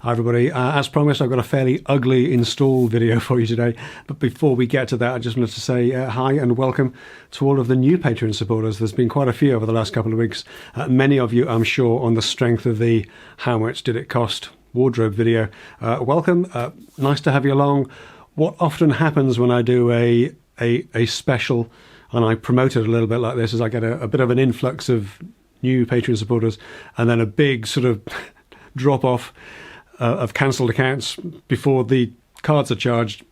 Hi everybody, as promised I've got a fairly ugly install video for you today, but before we get to that I just wanted to say hi and welcome to all of the new Patreon supporters. There's been quite a few over the last couple of weeks, many of you I'm sure on the strength of the how much did it cost wardrobe video. Welcome, nice to have you along. What often happens when I do a special and I promote it a little bit like this is I get a bit of an influx of new Patreon supporters and then a big sort of drop off of cancelled accounts before the cards are charged.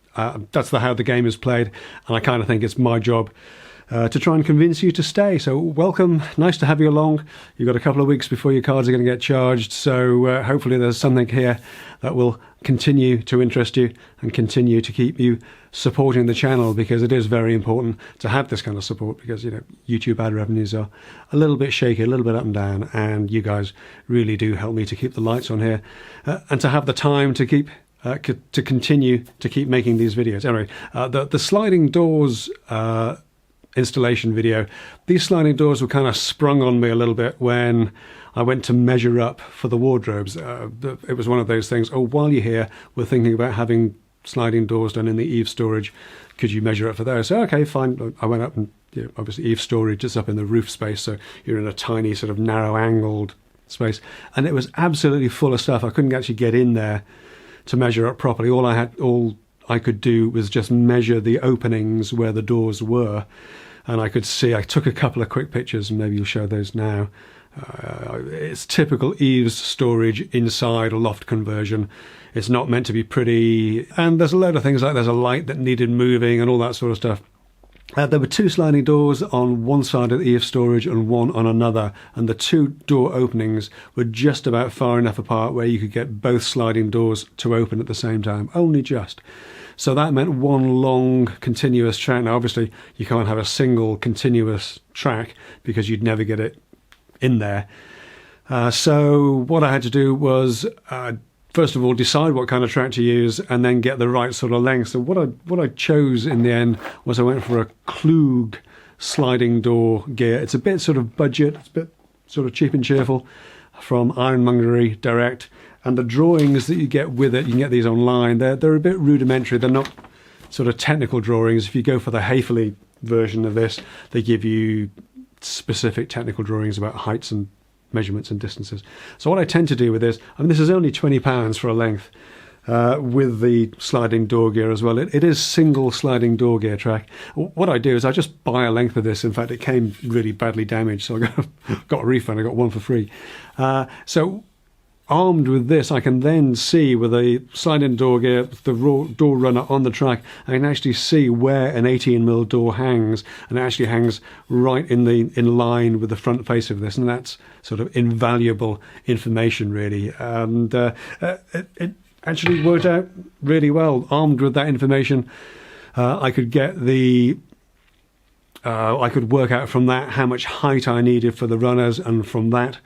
That's how the game is played, and I kind of think it's my job to try and convince you to stay. So welcome, nice to have you along. You've got a couple of weeks before your cards are going to get charged, so hopefully there's something here that will continue to interest you and continue to keep you supporting the channel, because it is very important to have this kind of support, because YouTube ad revenues are a little bit shaky, a little bit up and down, and you guys really do help me to keep the lights on here and to have the time to keep to continue to keep making these videos. Anyway, the sliding doors installation video, these sliding doors were kind of sprung on me a little bit when I went to measure up for the wardrobes. It was one of those things, while you're here, we're thinking about having sliding doors done in the eave storage. Could you measure up for those? So, okay, fine. I went up and obviously eave storage is up in the roof space, so you're in a tiny sort of narrow angled space. And it was absolutely full of stuff. I couldn't actually get in there to measure up properly. All I could do was just measure the openings where the doors were. And I could see, I took a couple of quick pictures, and maybe you'll show those now. It's typical eaves storage inside a loft conversion. It's not meant to be pretty, and there's a load of things like there's a light that needed moving and all that sort of stuff. There were two sliding doors on one side of the eave storage and one on another, and the two door openings were just about far enough apart where you could get both sliding doors to open at the same time, only just. So that meant one long continuous track. Now obviously you can't have a single continuous track because you'd never get it in there. So what I had to do was first of all decide what kind of track to use and then get the right sort of length. So what I chose in the end was I went for a Klug sliding door gear. It's a bit sort of budget, it's a bit sort of cheap and cheerful, from Ironmongery Direct. And the drawings that you get with it, you can get these online, they're a bit rudimentary. They're not sort of technical drawings. If you go for the Häfele version of this, they give you specific technical drawings about heights and measurements and distances. So what I tend to do with this, this is only £20 for a length with the sliding door gear as well. It is single sliding door gear track. What I do is I just buy a length of this. In fact, it came really badly damaged, so I got a refund. I got one for free. So armed with this, I can then see with a sliding door gear, the door runner on the track, I can actually see where an 18mm door hangs, and it actually hangs right in line with the front face of this, and that's sort of invaluable information, really. And it actually worked out really well. Armed with that information, I could get I could work out from that how much height I needed for the runners, and from that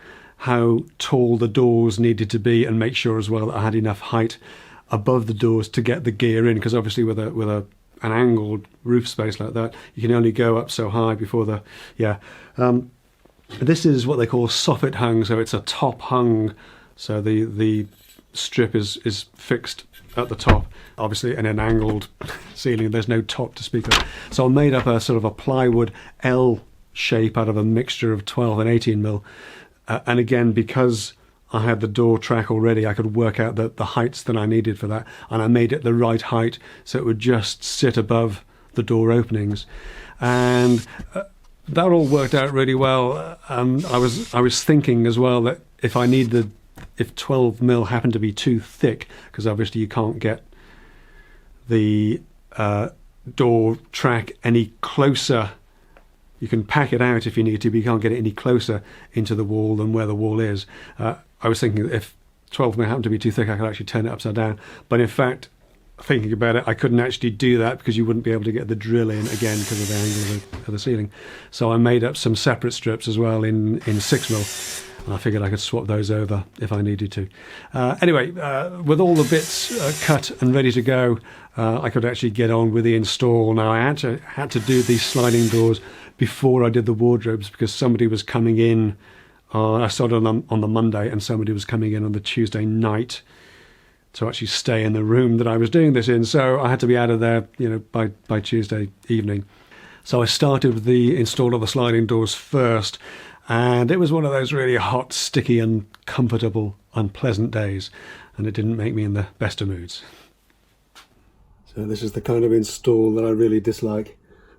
how tall the doors needed to be, and make sure as well that I had enough height above the doors to get the gear in, because obviously with an angled roof space like that, you can only go up so high before this is what they call soffit hung, so it's a top hung, so the strip is fixed at the top, obviously in an angled ceiling. There's no top to speak of, so I made up a sort of a plywood L shape out of a mixture of 12 and 18mm. And again, because I had the door track already, I could work out the heights that I needed for that, and I made it the right height so it would just sit above the door openings, and that all worked out really well. I was thinking as well that if 12mm happened to be too thick, because obviously you can't get the door track any closer. You can pack it out if you need to, but you can't get it any closer into the wall than where the wall is. I was thinking that if 12mm happened to be too thick, I could actually turn it upside down. But in fact, thinking about it, I couldn't actually do that because you wouldn't be able to get the drill in again because of the angle of the ceiling. So I made up some separate strips as well in 6mm. And I figured I could swap those over if I needed to. Anyway, with all the bits cut and ready to go, I could actually get on with the install. Now I had to do these sliding doors before I did the wardrobes, because somebody was coming in. I started on the Monday, and somebody was coming in on the Tuesday night to actually stay in the room that I was doing this in. So I had to be out of there, by Tuesday evening. So I started with the install of the sliding doors first, and it was one of those really hot, sticky, uncomfortable, unpleasant days, and it didn't make me in the best of moods. So this is the kind of install that I really dislike.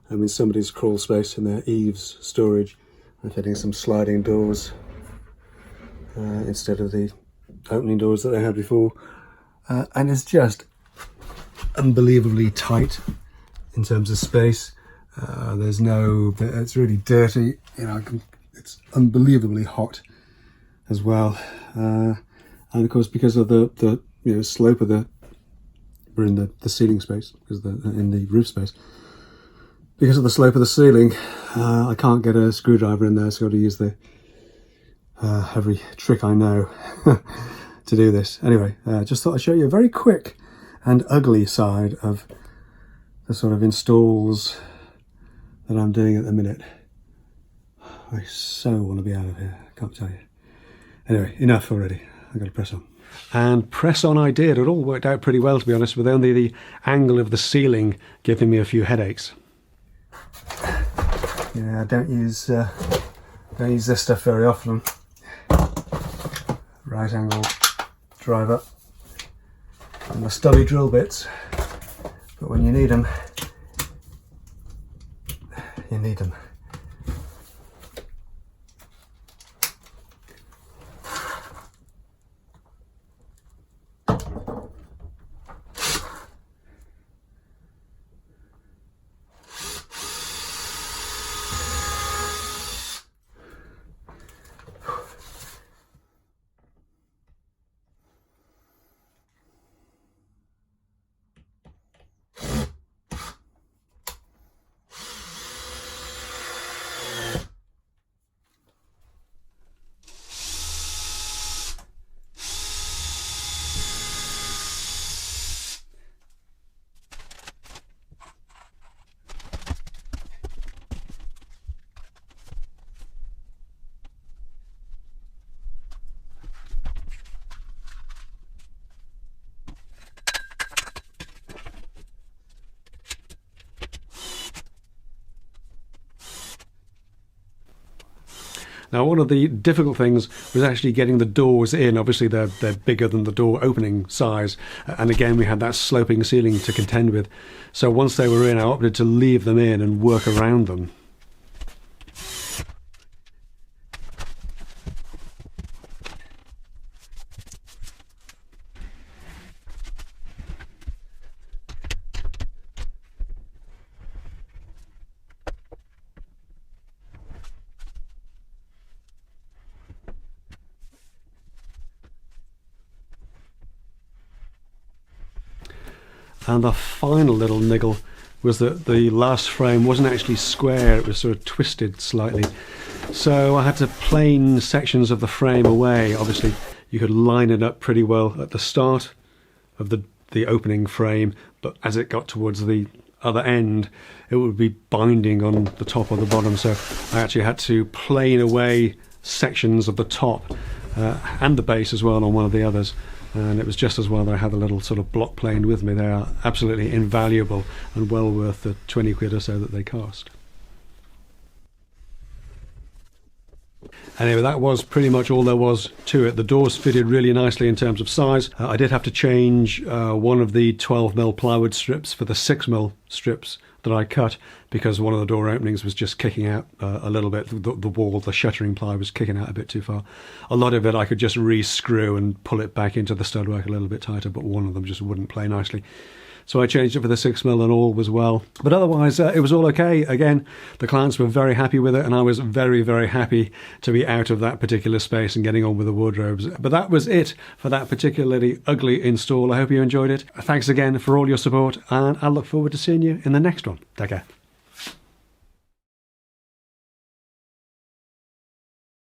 I'm in somebody's crawl space in their eaves storage. I'm fitting some sliding doors instead of the opening doors that I had before. And it's just unbelievably tight in terms of space. It's really dirty. It's unbelievably hot as well. And of course, because of the slope of we're in the ceiling space, in the roof space. Because of the slope of the ceiling, I can't get a screwdriver in there, so I've got to use every trick I know to do this. Anyway, just thought I'd show you a very quick and ugly side of the sort of installs that I'm doing at the minute. I so want to be out of here, I can't tell you. Anyway, enough already. I've got to press on. And press on I did. It all worked out pretty well, to be honest, with only the angle of the ceiling giving me a few headaches. Yeah, I don't use this stuff very often. Right angle driver and the stubby drill bits, but when you need them, you need them. Now, one of the difficult things was actually getting the doors in. Obviously, they're bigger than the door opening size. And again, we had that sloping ceiling to contend with. So once they were in, I opted to leave them in and work around them. And the final little niggle was that the last frame wasn't actually square, it was sort of twisted slightly. So I had to plane sections of the frame away. Obviously, you could line it up pretty well at the start of the opening frame, but as it got towards the other end, it would be binding on the top or the bottom. So I actually had to plane away sections of the top and the base as well on one of the others. And it was just as well that I had a little sort of block planed with me. They are absolutely invaluable and well worth the 20 quid or so that they cost. Anyway, that was pretty much all there was to it. The doors fitted really nicely in terms of size. I did have to change one of the 12mm plywood strips for the 6mm strips that I cut, because one of the door openings was just kicking out a little bit. The wall, the shuttering ply was kicking out a bit too far. A lot of it I could just re-screw and pull it back into the stud-work a little bit tighter, but one of them just wouldn't play nicely. So I changed it for the 6mm and all was well. But otherwise, it was all okay. Again, the clients were very happy with it, and I was very, very happy to be out of that particular space and getting on with the wardrobes. But that was it for that particularly ugly install. I hope you enjoyed it. Thanks again for all your support, and I look forward to seeing you in the next one. Take care.